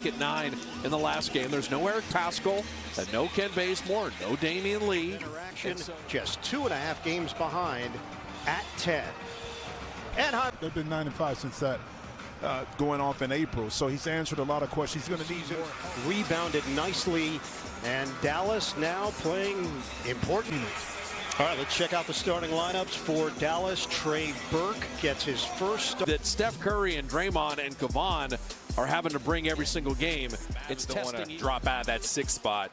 At 9 in the last game. There's no Eric Paschal, and no Ken Bazemore, no Damian Lee. Interaction, just 2.5 games behind at 10. And they've been 9-5 since that going off in April, so he's answered a lot of questions. He's going to need to rebounded nicely, and Dallas now playing important. All right, let's check out the starting lineups for Dallas. Trey Burke gets his first. That Steph Curry and Draymond and Kevon are having to bring every single game. It's testing. To drop out of that 6th spot.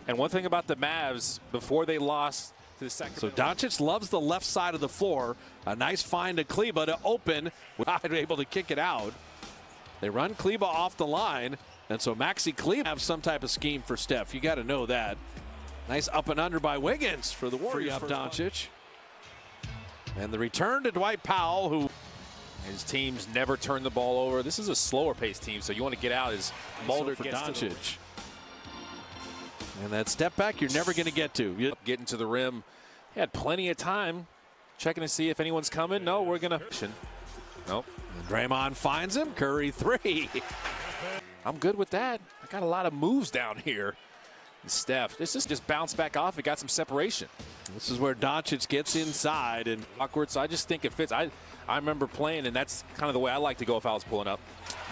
And one thing about the Mavs, before they lost to the second. So Doncic loves the left side of the floor. A nice find to Kleba to open, without able to kick it out. They run Kleba off the line, and so Maxi Kleba have some type of scheme for Steph. You got to know that. Nice up and under by Wiggins for the Warriors. Free up Doncic. And the return to Dwight Powell, who his teams never turn the ball over. This is a slower paced team, so you want to get out as Mulder for gets Doncic. And that step back you're never going to get to. Getting to the rim. He had plenty of time. Checking to see if anyone's coming. No, we're going to. Nope. And Draymond finds him. Curry 3. I'm good with that. I got a lot of moves down here. And Steph, this is just bounce back off. It got some separation. This is where Doncic gets inside and awkward. So I just think it fits. I remember playing, and that's kind of the way I like to go if I was pulling up.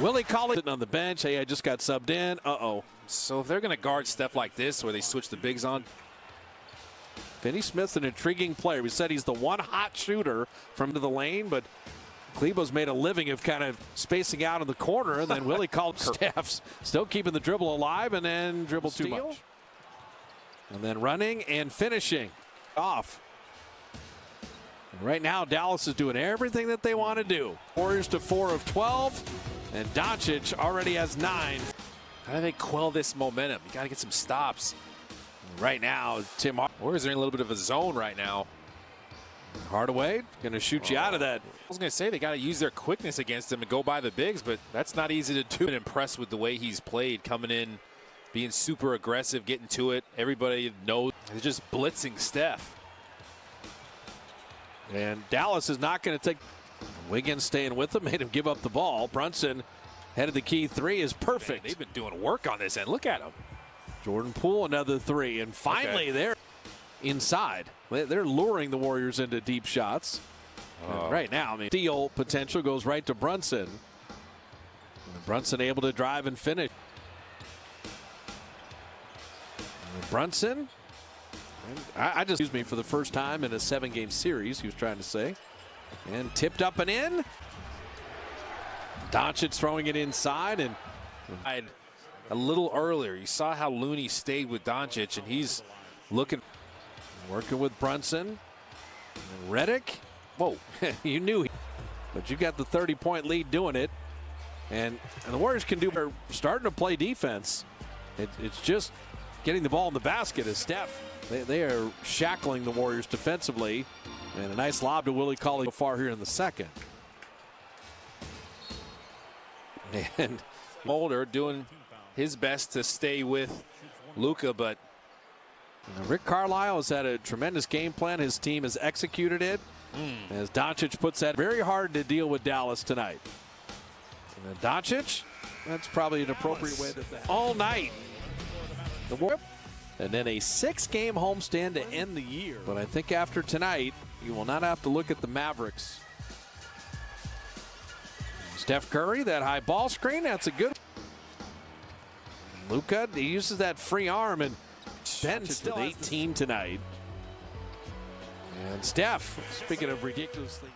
Willie Collins sitting on the bench. Hey, I just got subbed in. Uh-oh. So if they're going to guard Steph like this, where they switch the bigs on. Finney Smith's an intriguing player. We said he's the one hot shooter from the lane, but Kleba's made a living of kind of spacing out in the corner, and then Willie Collins Steph's still keeping the dribble alive, and then dribble too much. And then running and finishing off. And right now, Dallas is doing everything that they want to do. Warriors to 4 of 12, and Doncic already has 9. How do they quell this momentum? You got to get some stops. Right now, Tim Warriors are in a little bit of a zone right now. Hardaway going to shoot you out of that. I was going to say they got to use their quickness against him and go by the bigs, but that's not easy to do. I'm impressed with the way he's played, coming in, being super aggressive, getting to it. Everybody knows they're just blitzing Steph. And Dallas is not going to take. Wiggins staying with him, made him give up the ball. Brunson headed the key 3 is perfect. Man, they've been doing work on this end. Look at him. Jordan Poole another 3, and finally they're inside. They're luring the Warriors into deep shots. Right now, I mean, steal potential goes right to Brunson. And Brunson able to drive and finish. And Brunson, I just used me for the first time in a 7-game series, he was trying to say. And tipped up and in. Doncic throwing it inside, and a little earlier, you saw how Looney stayed with Doncic, and he's looking. Working with Brunson. And Redick. Whoa, you knew. But you got the 30-point lead doing it. And the Warriors can do. They're starting to play defense. It's just getting the ball in the basket as Steph. They are shackling the Warriors defensively. And a nice lob to Willie Collins so far here in the second. And Mulder doing his best to stay with Luka, but Rick Carlisle has had a tremendous game plan. His team has executed it. As Doncic puts that very hard to deal with Dallas tonight. And then Doncic, that's probably an appropriate way that all night. And then a 6-game homestand to end the year. But I think after tonight, you will not have to look at the Mavericks. Steph Curry, that high ball screen, that's a good. Luka, he uses that free arm and bends with 18 tonight. And Steph, speaking of ridiculously.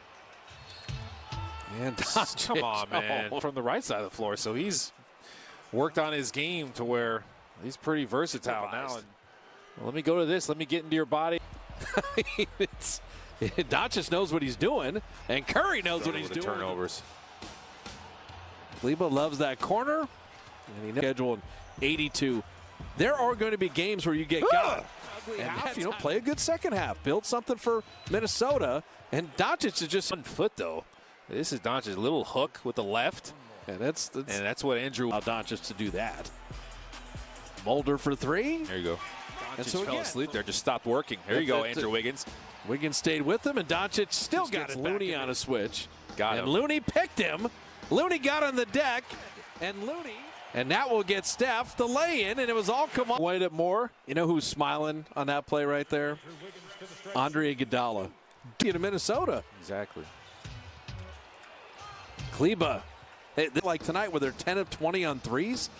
And Doncic, come on, man, from the right side of the floor. So he's worked on his game to where he's pretty versatile now. And well, let me go to this. Let me get into your body. Doncic knows what he's doing, and Curry knows what he's doing. Turnovers. Kleba loves that corner, and he knows scheduled 82. There are going to be games where you get got. And play a good second half. Build something for Minnesota. And Doncic is just 1 foot, though. This is Doncic's little hook with the left. And that's what Andrew allowed Doncic to do that. Mulder for 3. There you go. Doncic so fell asleep there, just stopped working. There you go, Andrew Wiggins. Wiggins stayed with him, and Doncic still got it. Looney on a switch. Got him. And Looney picked him. Looney got on the deck, and Looney And that will get Steph the lay-in, and it was all come on. Wanted it more. You know who's smiling on that play right there? Andre Iguodala to Minnesota. Exactly. Kleba, like tonight where they're 10 of 20 on threes,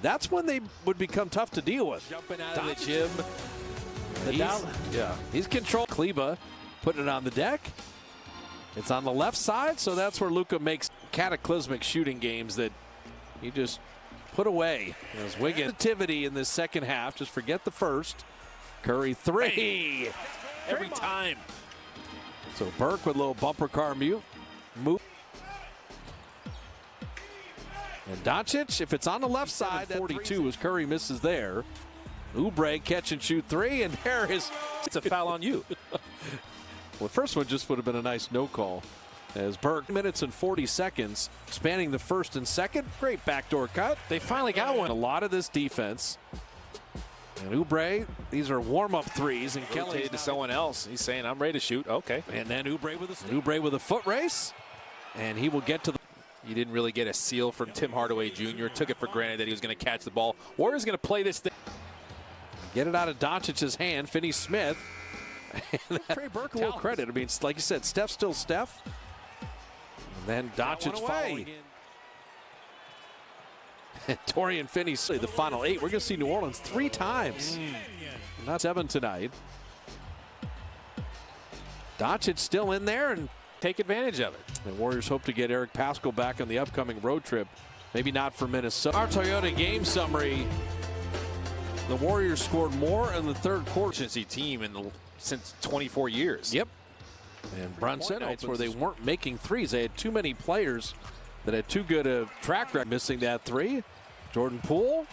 that's when they would become tough to deal with. Jumping out of the gym. He's controlled. Kleba putting it on the deck. It's on the left side, so that's where Luka makes cataclysmic shooting games that he just put away. As Wiggins activity in this second half, just forget the first. Curry three. Every time. So Burke with a little bumper car move. And Doncic, if it's on the left side, 42 as Curry misses there. Oubre catch and shoot three, and there is. It's a foul on you. Well, the first one just would have been a nice no call. As Burke, minutes and 40 seconds, spanning the first and second. Great backdoor cut. They finally got one. A lot of this defense. And Oubre, these are warm-up threes. And Kelly to someone else. He's saying, I'm ready to shoot. Okay. And then Oubre with a foot race. And he will get to the. You didn't really get a seal from Tim Hardaway Jr. Took it for granted that he was going to catch the ball. Warriors going to play this thing. Get it out of Doncic's hand. Finney-Smith. Trey Burke a little credit. I mean, like you said, Steph's still Steph. And then Doncic following. Torian Finney-Smith, the final 8. We're going to see New Orleans 3 times. Not 7 tonight. Doncic still in there and take advantage of it. The Warriors hope to get Eric Paschall back on the upcoming road trip. Maybe not for Minnesota. Our Toyota game summary. The Warriors scored more in the third quarter. Team since 24 years. Yep. And Brunson, that's where they weren't making threes. They had too many players that had too good a track record missing that three. Jordan Poole.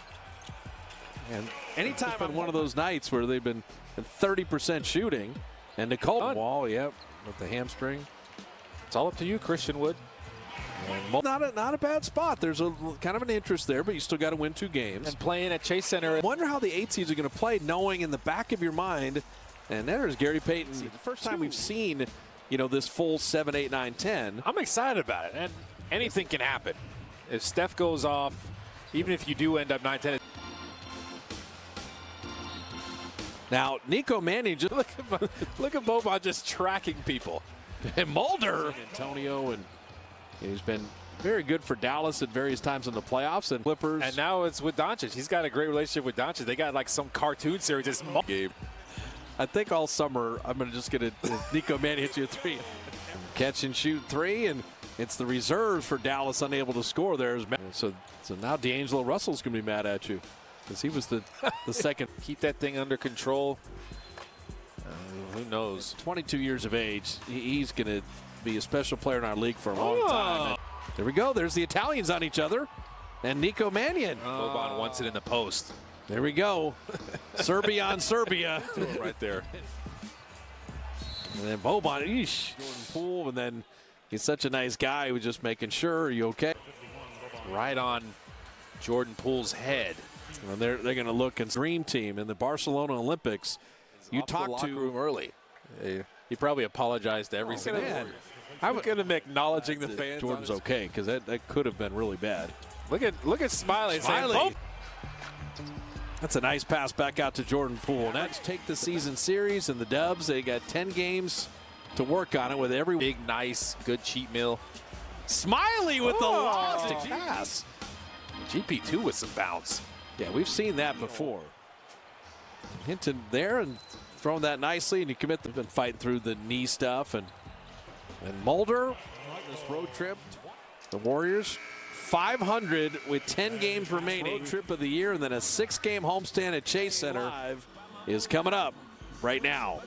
And anytime on one of those nights where they've been at 30% shooting. And Nicole Wall, yep, with the hamstring. It's all up to you, Christian Wood. Not a bad spot. There's a kind of an interest there, but you still got to win 2 games. And playing at Chase Center. I wonder how the 8 seeds are going to play, knowing in the back of your mind. And there's Gary Payton. The first time we've seen, this full 7, 8, 9, 10. I'm excited about it, and anything can happen. If Steph goes off, even if you do end up 9-10. Now, Nico Manning, just look at Boban just tracking people. And Mulder. Antonio, and he's been very good for Dallas at various times in the playoffs and Clippers. And now it's with Doncic. He's got a great relationship with Doncic. They got like some cartoon series this game. I think all summer I'm going to just get a Nico Manning hit you a 3. Catch and shoot 3, and it's the reserves for Dallas unable to score there. So now D'Angelo Russell's going to be mad at you because he was the second. Keep that thing under control. Who knows? 22 years of age. He's going to be a special player in our league for a long time. And there we go. There's the Italians on each other. And Nico Mannion. Boban wants it in the post. There we go. Serbia on Serbia. Right there. And then Boban, Jordan Poole, and then he's such a nice guy. He was just making sure, are you okay? Right on Jordan Poole's head. And they're going to look and dream team in the Barcelona Olympics. You talked to room early. He probably apologized to every single one. Look at him acknowledging the fans. Jordan's okay because that could have been really bad. Look at Smiley. Saying, that's a nice pass back out to Jordan Poole. Let's take the season series and the Dubs. They got 10 games to work on it with every big, nice, good cheat meal. Smiley with the lofty pass. GP2 with some bounce. Yeah, we've seen that before. Hinton there and throwing that nicely, and you commit. They've been fighting through the knee stuff, and Mulder this road trip. The Warriors 500 with 10 games remaining. Road trip of the year, and then a 6-game homestand at Chase Center is coming up right now.